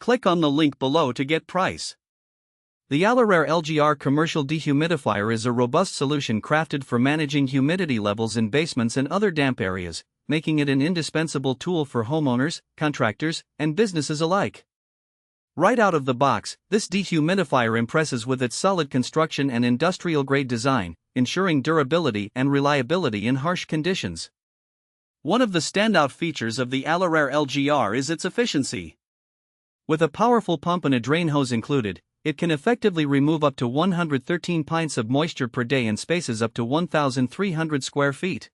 Click on the link below to get price. The ALORAIR LGR Commercial Dehumidifier is a robust solution crafted for managing humidity levels in basements and other damp areas, making it an indispensable tool for homeowners, contractors, and businesses alike. Right out of the box, this dehumidifier impresses with its solid construction and industrial-grade design, ensuring durability and reliability in harsh conditions. One of the standout features of the ALORAIR LGR is its efficiency. With a powerful pump and a drain hose included, it can effectively remove up to 113 pints of moisture per day in spaces up to 1,300 square feet.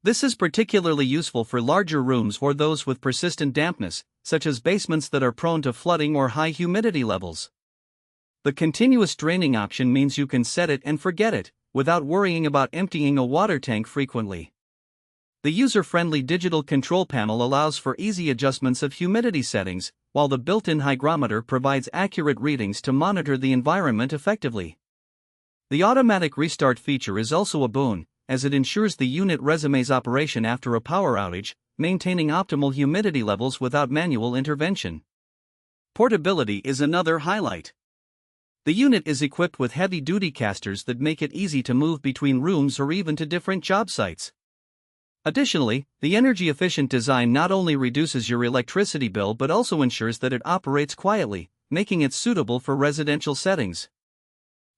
This is particularly useful for larger rooms or those with persistent dampness, such as basements that are prone to flooding or high humidity levels. The continuous draining option means you can set it and forget it, without worrying about emptying a water tank frequently. The user-friendly digital control panel allows for easy adjustments of humidity settings, while the built-in hygrometer provides accurate readings to monitor the environment effectively. The automatic restart feature is also a boon, as it ensures the unit resumes operation after a power outage, maintaining optimal humidity levels without manual intervention. Portability is another highlight. The unit is equipped with heavy-duty casters that make it easy to move between rooms or even to different job sites. Additionally, the energy-efficient design not only reduces your electricity bill but also ensures that it operates quietly, making it suitable for residential settings.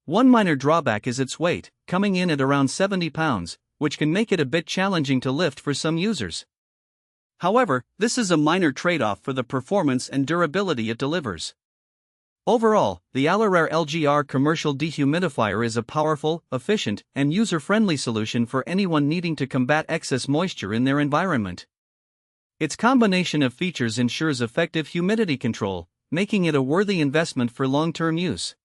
One minor drawback is its weight, coming in at around 70 pounds, which can make it a bit challenging to lift for some users. However, this is a minor trade-off for the performance and durability it delivers. Overall, the ALORAIR LGR Commercial Dehumidifier is a powerful, efficient, and user-friendly solution for anyone needing to combat excess moisture in their environment. Its combination of features ensures effective humidity control, making it a worthy investment for long-term use.